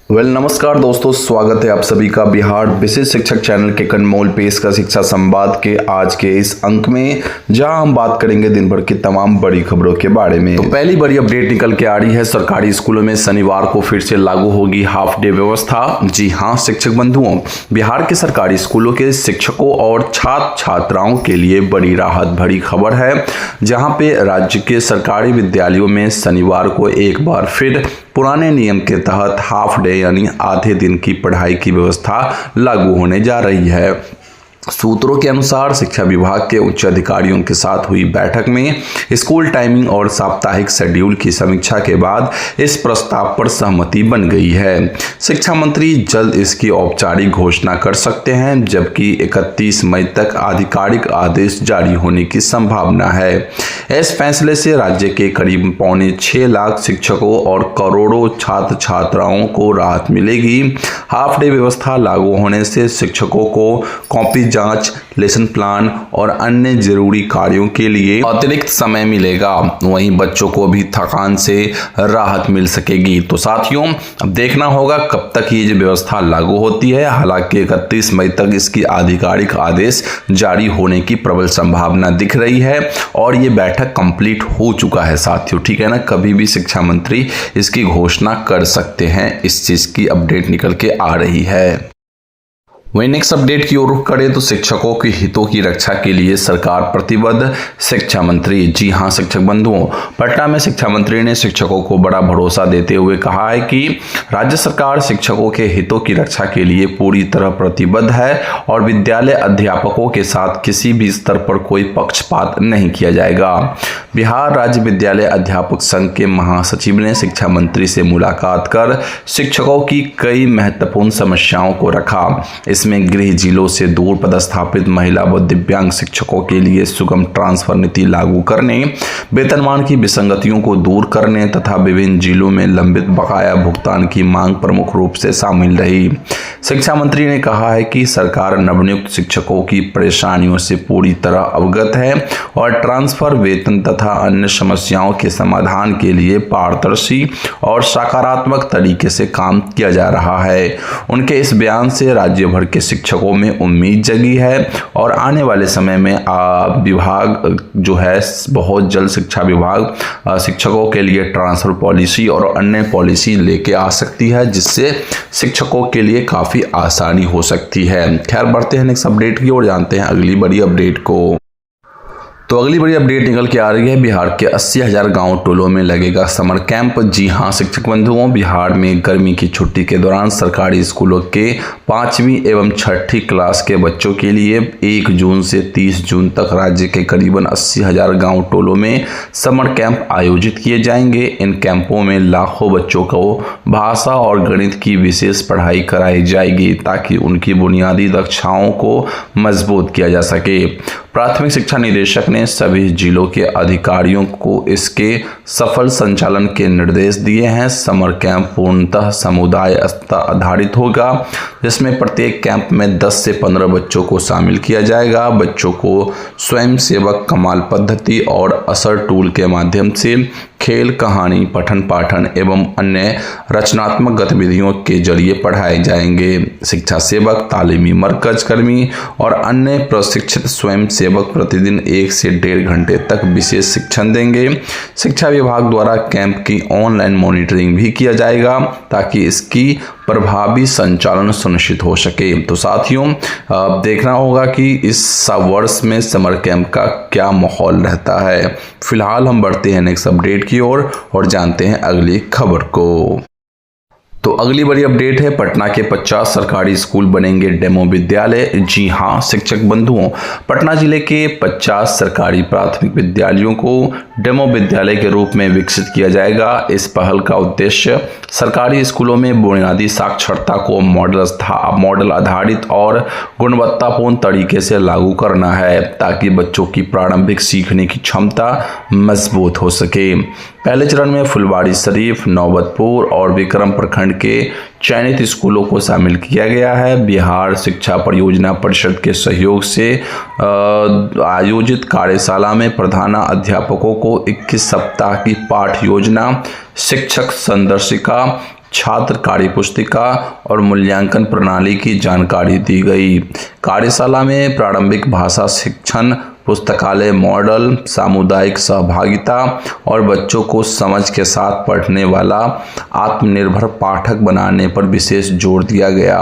नमस्कार दोस्तों, स्वागत है आप सभी का बिहार विशेष शिक्षक चैनल के कनमोल पेश का शिक्षा संवाद के आज के इस अंक में, जहां हम बात करेंगे दिन भर की तमाम बड़ी खबरों के बारे में। तो पहली बड़ी अपडेट निकल के आ रही है, सरकारी स्कूलों में शनिवार को फिर से लागू होगी हाफ डे व्यवस्था। जी हां शिक्षक बंधुओं, बिहार के सरकारी स्कूलों के शिक्षकों और छात्र छात्राओं के लिए बड़ी राहत भरी खबर है, जहां पे राज्य के सरकारी विद्यालयों में शनिवार को एक बार फिर पुराने नियम के तहत हाफ डे यानी आधे दिन की पढ़ाई की व्यवस्था लागू होने जा रही है। सूत्रों के अनुसार शिक्षा विभाग के उच्च अधिकारियों के साथ हुई बैठक में स्कूल टाइमिंग और साप्ताहिक शेड्यूल की समीक्षा के बाद इस प्रस्ताव पर सहमति बन गई है। शिक्षा मंत्री जल्द इसकी औपचारिक घोषणा कर सकते हैं, जबकि 31 मई तक आधिकारिक आदेश जारी होने की संभावना है। इस फैसले से राज्य के करीब 6.25 लाख शिक्षकों और करोड़ों छात्र छात्राओं को राहत मिलेगी। हाफ डे व्यवस्था लागू होने से शिक्षकों को कॉपी जांच, लेसन प्लान और अन्य जरूरी कार्यों के लिए अतिरिक्त समय मिलेगा। वहीं बच्चों को भी थकान से राहत मिल सकेगी। तो साथियों, अब देखना होगा कब तक ये जो व्यवस्था लागू होती है। हालांकि 31 मई तक इसकी आधिकारिक आदेश जारी होने की प्रबल संभावना दिख रही है और ये बैठक कंप्लीट हो चुका है साथियों, ठीक है ना। कभी भी शिक्षा मंत्री इसकी घोषणा कर सकते हैं। इस चीज की अपडेट निकल के आ रही है। वहीं नेक्स्ट अपडेट की ओर रुख करें तो शिक्षकों के हितों की रक्षा के लिए सरकार प्रतिबद्ध, शिक्षा मंत्री। जी हां शिक्षक बंधुओं, पटना में शिक्षा मंत्री ने शिक्षकों को बड़ा भरोसा देते हुए कहा है कि राज्य सरकार शिक्षकों के हितों की रक्षा के लिए पूरी तरह प्रतिबद्ध है और विद्यालय अध्यापकों के साथ किसी भी स्तर पर कोई पक्षपात नहीं किया जाएगा। बिहार राज्य विद्यालय अध्यापक संघ के महासचिव ने शिक्षा मंत्री से मुलाकात कर शिक्षकों की कई महत्वपूर्ण समस्याओं को रखा। इसमें गृह जिलों से दूर पदस्थापित महिला व दिव्यांग शिक्षकों के लिए सुगम ट्रांसफर नीति लागू करने, वेतनमान की विसंगतियों को दूर करने तथा विभिन्न जिलों में लंबित बकाया भुगतान की मांग प्रमुख रूप से शामिल रही। शिक्षा मंत्री ने कहा है कि सरकार नवनियुक्त शिक्षकों की परेशानियों से पूरी तरह अवगत है और ट्रांसफर, वेतन तथा अन्य समस्याओं के समाधान के लिए पारदर्शी और सकारात्मक तरीके से काम किया जा रहा है। उनके इस बयान से राज्य भर के शिक्षकों में उम्मीद जगी है और आने वाले समय में विभाग जो है बहुत जल्द शिक्षा विभाग शिक्षकों के लिए ट्रांसफर पॉलिसी और अन्य पॉलिसी लेके आ सकती है, जिससे शिक्षकों के लिए काफी आसानी हो सकती है। खैर, बढ़ते हैं नेक्स्ट अपडेट की ओर, जानते हैं अगली बड़ी अपडेट को। तो अगली बड़ी अपडेट निकल के आ रही है, बिहार के 80,000 गांव टोलों में लगेगा समर कैंप। जी हां शिक्षक बंधुओं, बिहार में गर्मी की छुट्टी के दौरान सरकारी स्कूलों के 5वीं एवं 6ठी क्लास के बच्चों के लिए 1 जून से 30 जून तक राज्य के करीबन 80,000 गांव टोलों में समर कैंप आयोजित किए जाएंगे। इन कैंपों में लाखों बच्चों को भाषा और गणित की विशेष पढ़ाई कराई जाएगी, ताकि उनकी बुनियादी दक्षताओं को मजबूत किया जा सके। प्राथमिक शिक्षा निदेशक ने सभी जिलों के अधिकारियों को इसके सफल संचालन के निर्देश दिए हैं। समर कैंप पूर्णतः समुदाय स्तर आधारित होगा, जिसमें प्रत्येक कैंप में 10 से 15 बच्चों को शामिल किया जाएगा। बच्चों को स्वयं सेवक कमाल पद्धति और असर टूल के माध्यम से खेल, कहानी, पठन पाठन एवं अन्य रचनात्मक गतिविधियों के जरिए पढ़ाए जाएंगे। शिक्षा सेवक, तालीमी मरकज कर्मी और अन्य प्रशिक्षित स्वयं सेवक प्रतिदिन 1 से 1.5 घंटे तक विशेष शिक्षण देंगे। शिक्षा विभाग द्वारा कैंप की ऑनलाइन मॉनिटरिंग भी किया जाएगा, ताकि इसकी प्रभावी संचालन सुनिश्चित हो सके। तो साथियों, देखना होगा कि इस वर्ष में समर कैंप का क्या माहौल रहता है। फिलहाल हम बढ़ते हैं नेक्स्ट अपडेट की ओर और जानते हैं अगली खबर को। तो अगली बड़ी अपडेट है, पटना के 50 सरकारी स्कूल बनेंगे डेमो विद्यालय। जी हां शिक्षक बंधुओं, पटना जिले के 50 सरकारी प्राथमिक विद्यालयों को डेमो विद्यालय के रूप में विकसित किया जाएगा। इस पहल का उद्देश्य सरकारी स्कूलों में बुनियादी साक्षरता को मॉडल आधारित और गुणवत्तापूर्ण तरीके से लागू करना है, ताकि बच्चों की प्रारंभिक सीखने की क्षमता मजबूत हो सके। पहले चरण में फुलवारी शरीफ, नौबतपुर और विक्रम प्रखंड के चयनित स्कूलों को शामिल किया गया है। बिहार शिक्षा परियोजना परिषद के सहयोग से आयोजित कार्यशाला में प्रधानाध्यापकों को 21 सप्ताह की पाठ योजना, शिक्षक संदर्शिका, छात्र कार्यपुस्तिका और मूल्यांकन प्रणाली की जानकारी दी गई। कार्यशाला में प्रारंभिक भाषा शिक्षण, पुस्तकालय मॉडल, सामुदायिक सहभागिता और बच्चों को समझ के साथ पढ़ने वाला आत्मनिर्भर पाठक बनाने पर विशेष जोर दिया गया।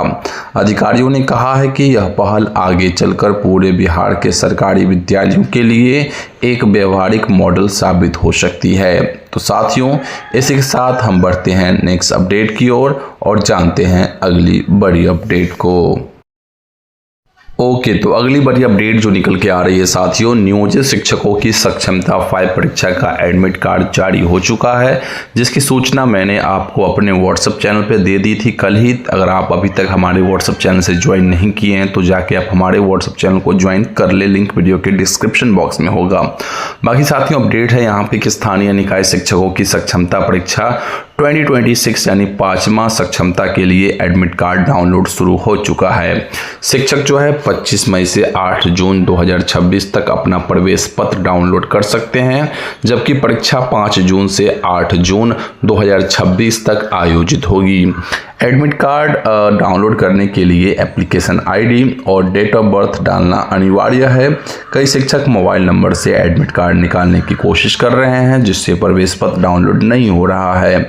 अधिकारियों ने कहा है कि यह पहल आगे चलकर पूरे बिहार के सरकारी विद्यालयों के लिए एक व्यवहारिक मॉडल साबित हो सकती है। तो साथियों, इसी के साथ हम बढ़ते हैं नेक्स्ट अपडेट की ओर और जानते हैं अगली बड़ी अपडेट को। ओके, तो अगली बड़ी अपडेट जो निकल के आ रही है साथियों, नियोजित शिक्षकों की सक्षमता 5 परीक्षा का एडमिट कार्ड जारी हो चुका है, जिसकी सूचना मैंने आपको अपने व्हाट्सएप चैनल पे दे दी थी कल ही। अगर आप अभी तक हमारे व्हाट्सएप चैनल से ज्वाइन नहीं किए हैं तो जाके आप हमारे व्हाट्सएप चैनल को ज्वाइन कर ले, लिंक वीडियो के डिस्क्रिप्शन बॉक्स में होगा। बाकी साथियों अपडेट है यहाँ पे कि स्थानीय निकाय शिक्षकों की सक्षमता परीक्षा 2026 यानी 5वां सक्षमता के लिए एडमिट कार्ड डाउनलोड शुरू हो चुका है। शिक्षक जो है 25 मई से 8 जून 2026 तक अपना प्रवेश पत्र डाउनलोड कर सकते हैं, जबकि परीक्षा 5 जून से 8 जून 2026 तक आयोजित होगी। एडमिट कार्ड डाउनलोड करने के लिए एप्लीकेशन आईडी और डेट ऑफ बर्थ डालना अनिवार्य है। कई शिक्षक मोबाइल नंबर से एडमिट कार्ड निकालने की कोशिश कर रहे हैं, जिससे प्रवेश पत्र डाउनलोड नहीं हो रहा है।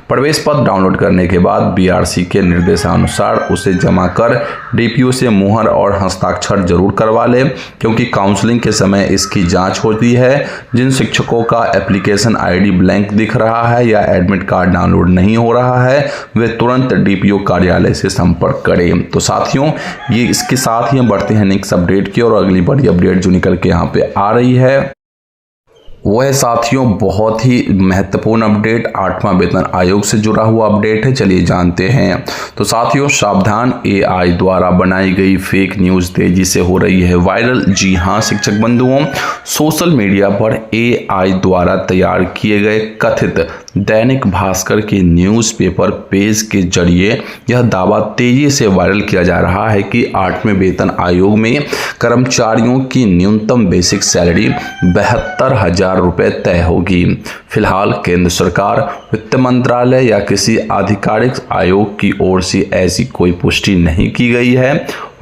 प्रवेश पत्र डाउनलोड करने के बाद बीआरसी के निर्देशानुसार उसे जमा कर डीपीओ से मुहर और हस्ताक्षर जरूर करवा ले, क्योंकि काउंसलिंग के समय इसकी जांच होती है। जिन शिक्षकों का एप्लीकेशन आईडी ब्लैंक दिख रहा है या एडमिट कार्ड डाउनलोड नहीं हो रहा है, वे तुरंत डीपीओ कार्यालय से संपर्क करें। तो साथियों, ये इसके साथ ही हम बढ़ते हैं नेक्स्ट अपडेट की और अगली बड़ी अपडेट जो निकल के यहाँ पे आ रही है वो है साथियों बहुत ही महत्वपूर्ण अपडेट, 8वां वेतन आयोग से जुड़ा हुआ अपडेट है। चलिए जानते हैं। तो साथियों सावधान, एआई द्वारा बनाई गई फेक न्यूज़ तेजी से हो रही है वायरल। जी हाँ शिक्षक बंधुओं, सोशल मीडिया पर एआई द्वारा तैयार किए गए कथित दैनिक भास्कर के न्यूज़पेपर पेज के जरिए यह दावा तेजी से वायरल किया जा रहा है कि 8वें वेतन आयोग में कर्मचारियों की न्यूनतम बेसिक सैलरी 72,000 रुपये तय होगी। फिलहाल केंद्र सरकार, वित्त मंत्रालय या किसी आधिकारिक आयोग की ओर से ऐसी कोई पुष्टि नहीं की गई है।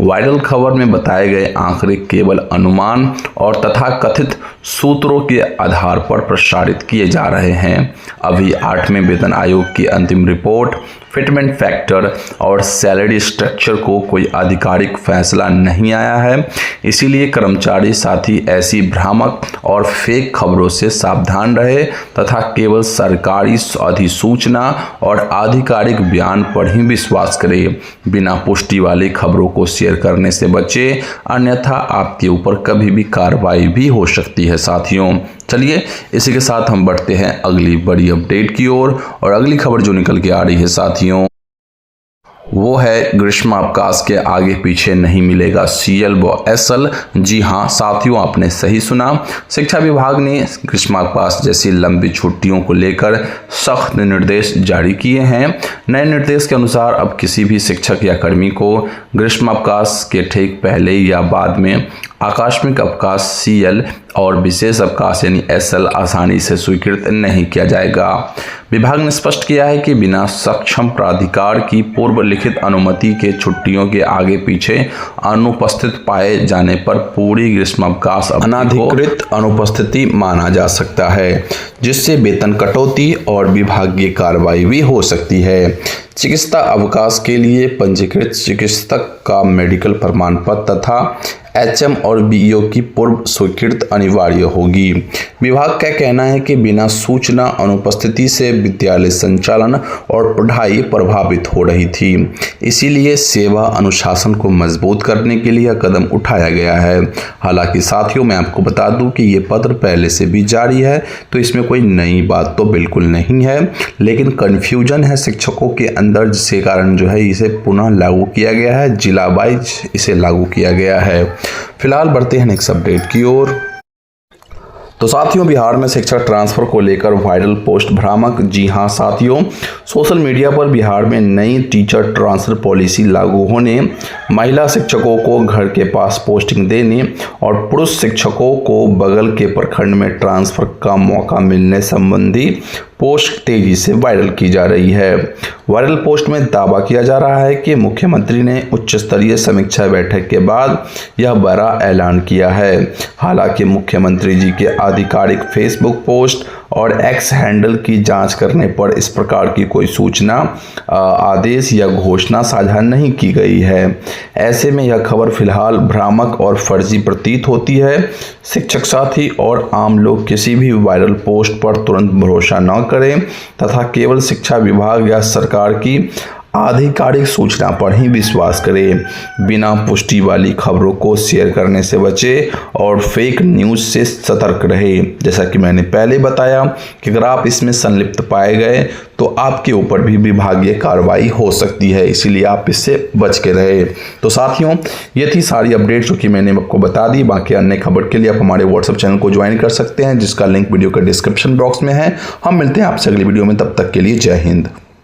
वायरल खबर में बताए गए आंकड़े केवल अनुमान और तथाकथित सूत्रों के आधार पर प्रसारित किए जा रहे हैं। अभी 8वें वेतन आयोग की अंतिम रिपोर्ट, फिटमेंट फैक्टर और सैलरी स्ट्रक्चर को कोई आधिकारिक फैसला नहीं आया है। इसीलिए कर्मचारी साथी ऐसी भ्रामक और फेक खबरों से सावधान रहे तथा केवल सरकारी अधिसूचना और आधिकारिक बयान पर ही विश्वास करें। बिना पुष्टि वाली खबरों को शेयर करने से बचे, अन्यथा आपके ऊपर कभी भी कार्रवाई भी हो सकती है। साथियों चलिए इसी के साथ हम बढ़ते हैं अगली बड़ी अपडेट की ओर और अगली खबर जो निकल के आ रही है साथियों वो है ग्रीष्मावकाश के आगे पीछे नहीं मिलेगा सीएल व एसएल। जी हाँ साथियों, आपने सही सुना। शिक्षा विभाग ने ग्रीष्मावकाश जैसी लंबी छुट्टियों को लेकर सख्त निर्देश जारी किए हैं। नए निर्देश के अनुसार अब किसी भी शिक्षक या कर्मी को ग्रीष्मावकाश के ठीक पहले या बाद में आकस्मिक अवकाश सीएल और विशेष अवकाश यानी एसएल आसानी से स्वीकृत नहीं किया जाएगा। विभाग ने स्पष्ट किया है कि बिना सक्षम प्राधिकार की पूर्व लिखित अनुमति के छुट्टियों के आगे पीछे अनुपस्थित पाए जाने पर पूरी ग्रीष्मावकाश अनाधिकृत अनुपस्थिति माना जा सकता है, जिससे वेतन कटौती और विभागीय कार्रवाई भी हो सकती है। चिकित्सा अवकाश के लिए पंजीकृत चिकित्सक का मेडिकल प्रमाण पत्र तथा एचएम और बीईओ की पूर्व स्वीकृति अनिवार्य होगी। विभाग का कहना है कि बिना सूचना अनुपस्थिति से विद्यालय संचालन और पढ़ाई प्रभावित हो रही थी। इसीलिए सेवा अनुशासन को मजबूत करने के लिए कदम उठाया गया है। हालांकि साथियों मैं आपको बता दूं कि ये पत्र पहले से भी जारी है, तो इसमें कोई नई बात तो बिल्कुल नहीं है, लेकिन कन्फ्यूजन है शिक्षकों के अंदर, जिसके कारण जो है इसे पुनः लागू किया गया है, जिला वाइज इसे लागू किया गया है। फिलहाल बढ़ते हैं नेक्स्ट अपडेट की ओर। तो साथियों बिहार में शिक्षक ट्रांसफर को लेकर वायरल पोस्ट भ्रामक। जी हां साथियों, सोशल मीडिया पर बिहार में नई टीचर ट्रांसफर पॉलिसी लागू होने, महिला शिक्षकों को घर के पास पोस्टिंग देने और पुरुष शिक्षकों को बगल के प्रखंड में ट्रांसफर का मौका मिलने संबंधी पोस्ट तेजी से वायरल की जा रही है। वायरल पोस्ट में दावा किया जा रहा है कि मुख्यमंत्री ने उच्च स्तरीय समीक्षा बैठक के बाद यह बड़ा ऐलान किया है। हालांकि मुख्यमंत्री जी के आधिकारिक फेसबुक पोस्ट और एक्स हैंडल की जांच करने पर इस प्रकार की कोई सूचना, आदेश या घोषणा साझा नहीं की गई है। ऐसे में यह खबर फिलहाल भ्रामक और फर्जी प्रतीत होती है। शिक्षक साथी और आम लोग किसी भी वायरल पोस्ट पर तुरंत भरोसा न करें तथा केवल शिक्षा विभाग या सरकार की आधिकारिक सूचना पर ही विश्वास करें। बिना पुष्टि वाली खबरों को शेयर करने से बचें और फेक न्यूज़ से सतर्क रहे। जैसा कि मैंने पहले बताया कि अगर आप इसमें संलिप्त पाए गए तो आपके ऊपर भी विभागीय कार्रवाई हो सकती है, इसीलिए आप इससे बच के रहे। तो साथियों, ये थी सारी अपडेट जो कि मैंने आपको बता दी। बाकी अन्य खबर के लिए आप हमारे व्हाट्सएप चैनल को ज्वाइन कर सकते हैं, जिसका लिंक वीडियो के डिस्क्रिप्शन बॉक्स में है। हम मिलते हैं आपसे अगली वीडियो में, तब तक के लिए जय हिंद।